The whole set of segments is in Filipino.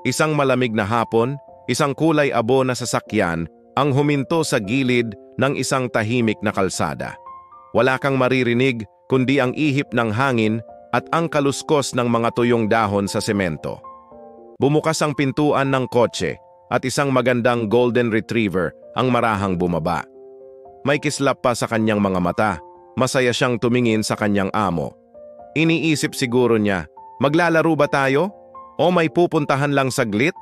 Isang malamig na hapon, isang kulay abo na sasakyan ang huminto sa gilid ng isang tahimik na kalsada. Wala kang maririnig kundi ang ihip ng hangin at ang kaluskos ng mga tuyong dahon sa semento. Bumukas ang pintuan ng kotse at isang magandang golden retriever ang marahang bumaba. May kislap pa sa kanyang mga mata, masaya siyang tumingin sa kanyang amo. Iniisip siguro niya, maglalaro ba tayo? O may pupuntahan lang saglit?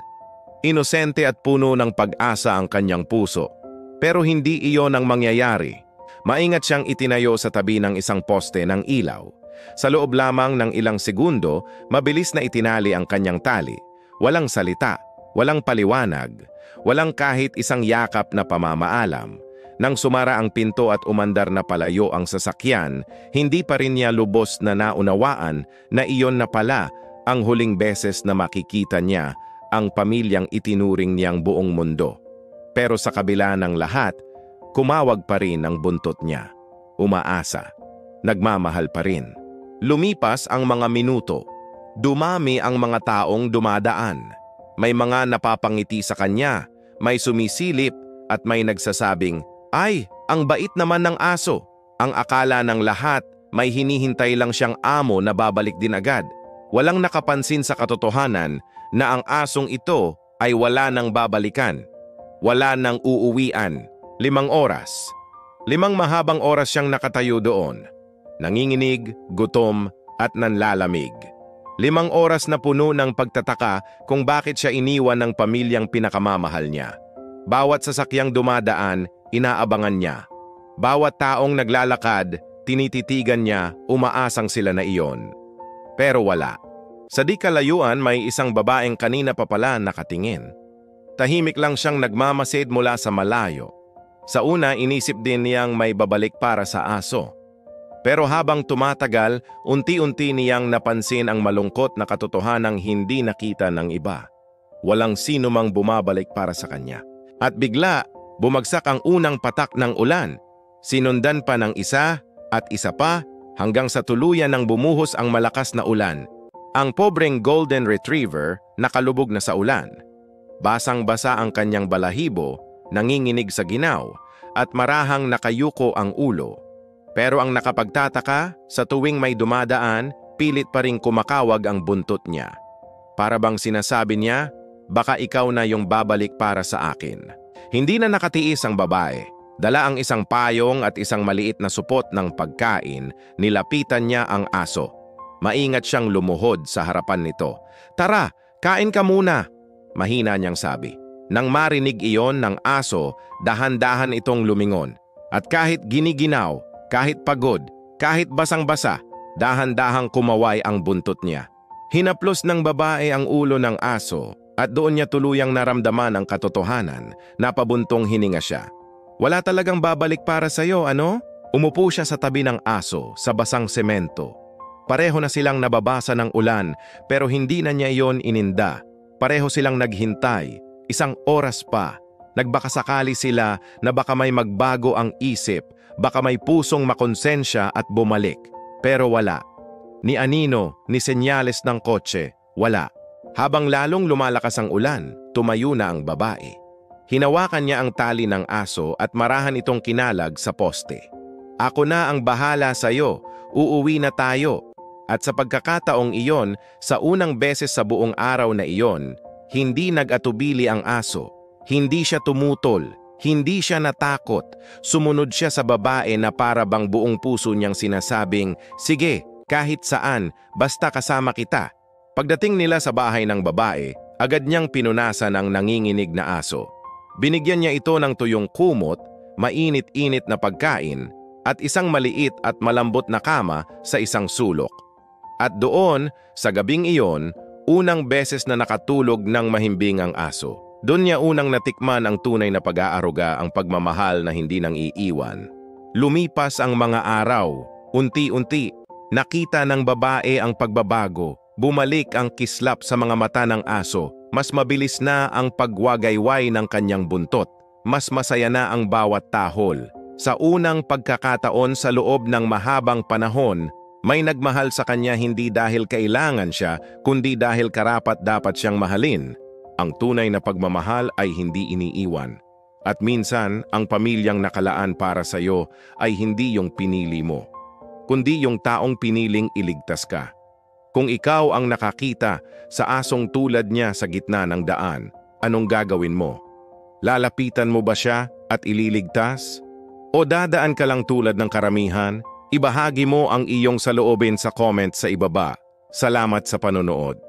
Inosente at puno ng pag-asa ang kanyang puso. Pero hindi iyon ang mangyayari. Maingat siyang itinayo sa tabi ng isang poste ng ilaw. Sa loob lamang ng ilang segundo, mabilis na itinali ang kanyang tali. Walang salita, walang paliwanag, walang kahit isang yakap na pamamaalam. Nang sumara ang pinto at umandar na palayo ang sasakyan, hindi pa rin niya lubos na naunawaan na iyon na pala ang huling beses na makikita niya ang pamilyang itinuring niyang buong mundo. Pero sa kabila ng lahat, kumawag pa rin ang buntot niya. Umaasa. Nagmamahal pa rin. Lumipas ang mga minuto. Dumami ang mga taong dumadaan. May mga napapangiti sa kanya, may sumisilip at may nagsasabing, "Ay, ang bait naman ng aso." Ang akala ng lahat, may hinihintay lang siyang amo na babalik din agad. Walang nakapansin sa katotohanan na ang asong ito ay wala nang babalikan. Wala nang uuwian. 5 oras. 5 mahabang oras siyang nakatayo doon. Nanginginig, gutom, at nanlalamig. 5 oras na puno ng pagtataka kung bakit siya iniwan ng pamilyang pinakamamahal niya. Bawat sasakyang dumadaan, inaabangan niya. Bawat taong naglalakad, tinititigan niya, umaasang sila na iyon. Pero wala. Sa di kalayuan may isang babaeng kanina pa pala nakatingin. Tahimik lang siyang nagmamasid mula sa malayo. Sa una, inisip din niyang may babalik para sa aso. Pero habang tumatagal, unti-unti niyang napansin ang malungkot na katotohanang hindi nakita ng iba. Walang sino mang bumabalik para sa kanya. At bigla, bumagsak ang unang patak ng ulan. Sinundan pa ng isa at isa pa hanggang sa tuluyan ng bumuhos ang malakas na ulan. Ang pobreng golden retriever nakalubog na sa ulan. Basang-basa ang kanyang balahibo, nanginginig sa ginaw, at marahang nakayuko ang ulo. Pero ang nakapagtataka, sa tuwing may dumadaan, pilit pa ring kumakawag ang buntot niya. Para bang sinasabi niya, baka ikaw na yung babalik para sa akin. Hindi na nakatiis ang babae. Dala ang isang payong at isang maliit na supot ng pagkain, nilapitan niya ang aso. Maingat siyang lumuhod sa harapan nito. "Tara, kain ka muna," mahina niyang sabi. Nang marinig iyon ng aso, dahan-dahan itong lumingon. At kahit giniginaw, kahit pagod, kahit basang-basa, dahan-dahang kumaway ang buntot niya. Hinaplos ng babae ang ulo ng aso at doon niya tuluyang naramdaman ang katotohanan. Napabuntong hininga siya. "Wala talagang babalik para sa'yo, ano?" Umupo siya sa tabi ng aso sa basang semento. Pareho na silang nababasa ng ulan pero hindi na niya iyon ininda. Pareho silang naghintay, 1 oras pa. Nagbakasakali sila na baka may magbago ang isip, baka may pusong makonsensya at bumalik. Pero wala. Ni anino, ni senyales ng kotse, wala. Habang lalong lumalakas ang ulan, tumayo na ang babae. Hinawakan niya ang tali ng aso at marahan itong kinalag sa poste. "Ako na ang bahala sa'yo, uuwi na tayo." At sa pagkakataong iyon, sa unang beses sa buong araw na iyon, hindi nag-atubili ang aso. Hindi siya tumutol, hindi siya natakot. Sumunod siya sa babae na para bang buong puso niyang sinasabing, "Sige, kahit saan, basta kasama kita." Pagdating nila sa bahay ng babae, agad niyang pinunasan ang nanginginig na aso. Binigyan niya ito ng tuyong kumot, mainit-init na pagkain, at isang maliit at malambot na kama sa isang sulok. At doon, sa gabing iyon, unang beses na nakatulog ng mahimbing ang aso. Doon niya unang natikman ang tunay na pag-aaruga, ang pagmamahal na hindi nang iiwan. Lumipas ang mga araw, unti-unti, nakita ng babae ang pagbabago. Bumalik ang kislap sa mga mata ng aso. Mas mabilis na ang pagwagayway ng kanyang buntot. Mas masaya na ang bawat tahol. Sa unang pagkakataon sa loob ng mahabang panahon, may nagmahal sa kanya hindi dahil kailangan siya, kundi dahil karapat-dapat siyang mahalin. Ang tunay na pagmamahal ay hindi iniiwan. At minsan, ang pamilyang nakalaan para sa iyo ay hindi yung pinili mo, kundi yung taong piniling iligtas ka. Kung ikaw ang nakakita sa asong tulad niya sa gitna ng daan, anong gagawin mo? Lalapitan mo ba siya at ililigtas? O dadaan ka lang tulad ng karamihan? Ibahagi mo ang iyong saloobin sa comment sa ibaba. Salamat sa panonood.